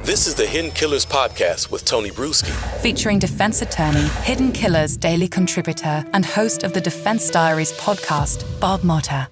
This is the Hidden Killers Podcast with Tony Bruschi. Featuring defense attorney, Hidden Killers daily contributor, and host of the Defense Diaries podcast, Bob Motta.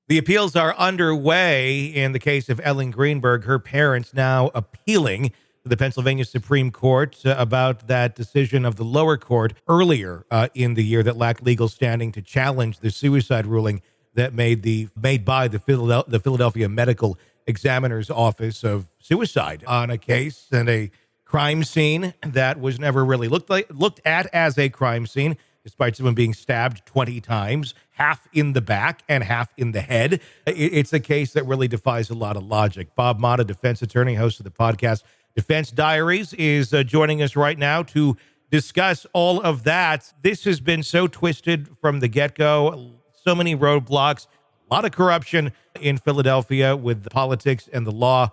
The appeals are underway in the case of Ellen Greenberg, her parents now appealing to the Pennsylvania Supreme Court about that decision of the lower court earlier in the year that lacked legal standing to challenge the suicide ruling that made by the Philadelphia Medical Examiner's Office of suicide on a case and a crime scene that was never really looked at as a crime scene, despite someone being stabbed 20 times, half in the back and half in the head. It's a case that really defies a lot of logic. Bob Motta, defense attorney, host of the podcast Defense Diaries, is joining us right now to discuss all of that. This has been so twisted from the get-go, so many roadblocks, a lot of corruption in Philadelphia with the politics and the law.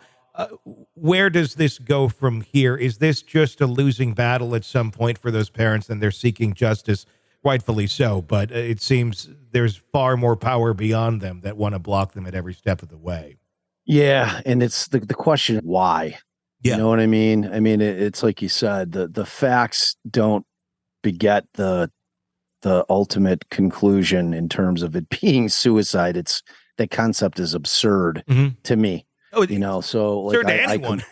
Where does this go from here? Is this just a losing battle at some point for those parents and they're seeking justice? Rightfully so, but it seems there's far more power beyond them that want to block them at every step of the way. Yeah, and it's the question, why? Yeah. You know what I mean? I mean, it's like you said, the facts don't beget the ultimate conclusion in terms of it being suicide. It's that concept is absurd to me. Oh, you know, so like to anyone,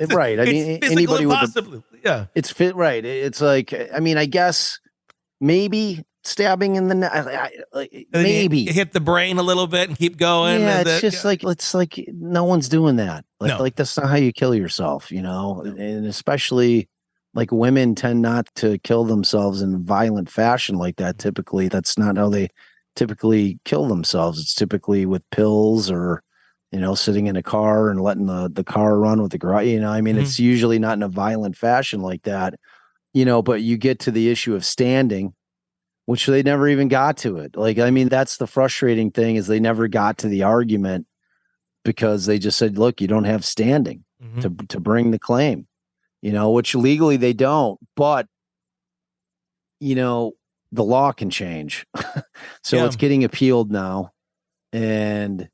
right? I mean, anybody with yeah, it's fit right. It's like, I mean, I guess maybe stabbing in the neck, maybe you hit the brain a little bit and keep going. Yeah, it's like no one's doing that. Like that's not how you kill yourself, you know, and especially. Like women tend not to kill themselves in violent fashion like that. Typically, that's not how they typically kill themselves. It's typically with pills or, you know, sitting in a car and letting the car run with the garage. You know, I mean, it's usually not in a violent fashion like that, you know, but you get to the issue of standing, which they never even got to it. Like, I mean, that's the frustrating thing is they never got to the argument because they just said, look, you don't have standing to bring the claim. You know, which legally they don't, but, you know, the law can change. So it's getting appealed now. And,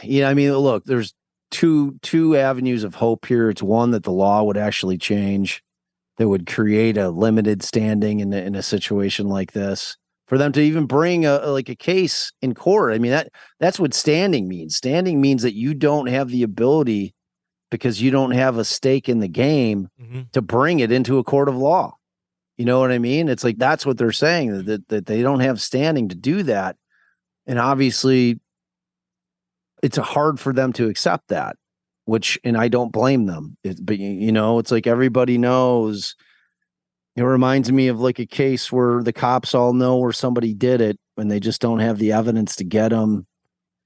you know, I mean, look, there's two avenues of hope here. It's one that the law would actually change, that would create a limited standing in a situation like this for them to even bring a case in court. I mean, that's what standing means. Standing means that you don't have the ability because you don't have a stake in the game to bring it into a court of law. You know what I mean? It's like, that's what they're saying, that they don't have standing to do that. And obviously it's hard for them to accept that, and I don't blame them. But you know, it's like everybody knows. It reminds me of like a case where the cops all know where somebody did it and they just don't have the evidence to get them.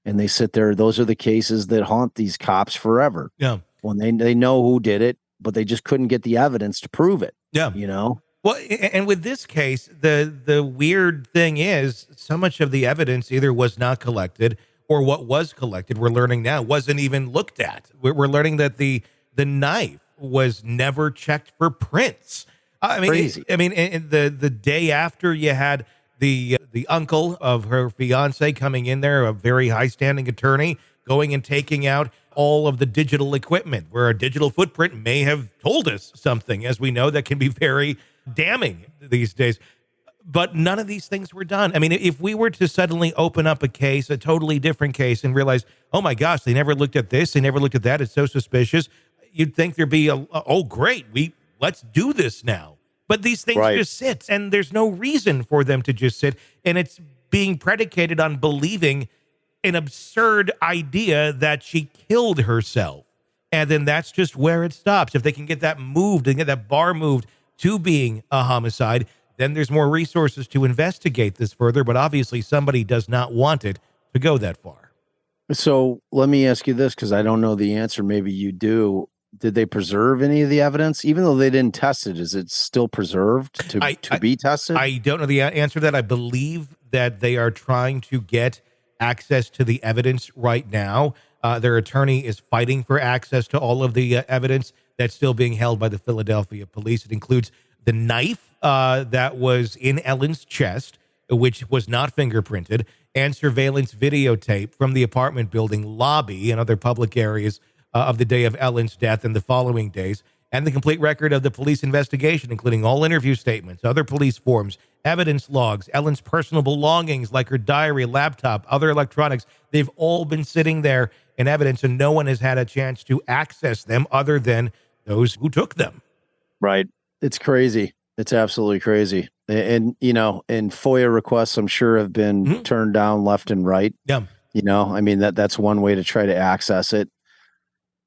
And they sit there. Those are the cases that haunt these cops forever. Yeah. When they know who did it, but they just couldn't get the evidence to prove it. Yeah. You know? Well, and with this case, the weird thing is so much of the evidence either was not collected or what was collected, we're learning now, wasn't even looked at. We're learning that the knife was never checked for prints. I mean, crazy. The day after you had the uncle of her fiance coming in there, a very high standing attorney, going and taking out all of the digital equipment where a digital footprint may have told us something, as we know, that can be very damning these days. But none of these things were done. I mean, if we were to suddenly open up a case, a totally different case, and realize, oh my gosh, they never looked at this, they never looked at that, it's so suspicious, you'd think there'd be oh great, let's do this now. But these things just sit, and there's no reason for them to just sit, and it's being predicated on believing an absurd idea that she killed herself. And then that's just where it stops. If they can get that moved and get that bar moved to being a homicide, then there's more resources to investigate this further. But obviously somebody does not want it to go that far. So let me ask you this, because I don't know the answer. Maybe you do. Did they preserve any of the evidence? Even though they didn't test it, is it still preserved to be tested? I don't know the answer to that. I believe that they are trying to get access to the evidence right now. Their attorney is fighting for access to all of the evidence that's still being held by the Philadelphia police. It includes the knife that was in Ellen's chest, which was not fingerprinted, and surveillance videotape from the apartment building lobby and other public areas of the day of Ellen's death and the following days, and the complete record of the police investigation, including all interview statements, other police forms, evidence logs, Ellen's personal belongings like her diary, laptop, other electronics. They've all been sitting there in evidence, and no one has had a chance to access them other than those who took them. Right. It's crazy. It's absolutely crazy. And and FOIA requests, I'm sure, have been turned down left and right. Yeah. I mean, that's one way to try to access it.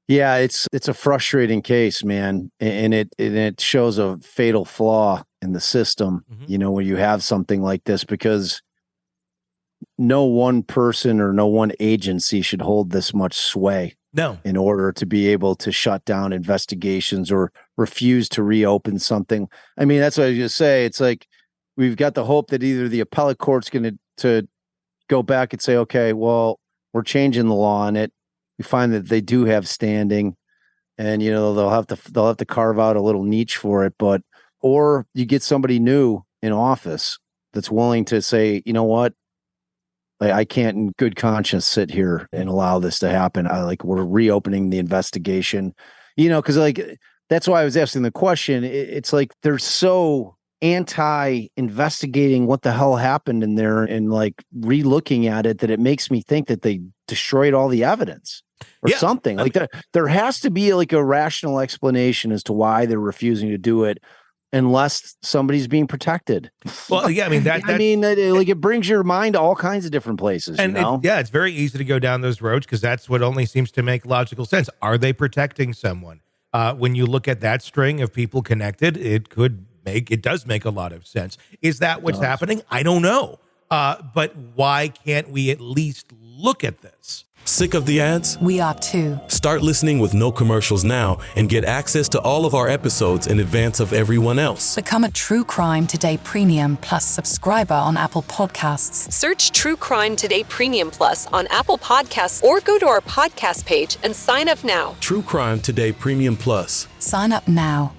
Yeah, it's a frustrating case, man. And it shows a fatal flaw in the system, when you have something like this, because no one person or no one agency should hold this much sway. No. In order to be able to shut down investigations or refuse to reopen something. I mean, that's what I was going to say. It's like we've got the hope that either the appellate court's going to go back and say, okay, well, we're changing the law on it. We find that they do have standing, and they'll have to carve out a little niche for it. Or you get somebody new in office that's willing to say, you know what, I can't in good conscience sit here and allow this to happen. We're reopening the investigation, because that's why I was asking the question. It's like they're so anti-investigating what the hell happened in there and re-looking at it that it makes me think that they destroyed all the evidence or something. There has to be a rational explanation as to why they're refusing to do it. Unless somebody's being protected. Well, yeah, I mean, it brings your mind to all kinds of different places. And it's very easy to go down those roads because that's what only seems to make logical sense. Are they protecting someone? When you look at that string of people connected, it does make a lot of sense. Is that what's happening? I don't know. But why can't we at least look at this? Sick of the ads? We are too. Start listening with no commercials now and get access to all of our episodes in advance of everyone else. Become a True Crime Today Premium Plus subscriber on Apple Podcasts. Search True Crime Today Premium Plus on Apple Podcasts or go to our podcast page and sign up now. True Crime Today Premium Plus. Sign up now.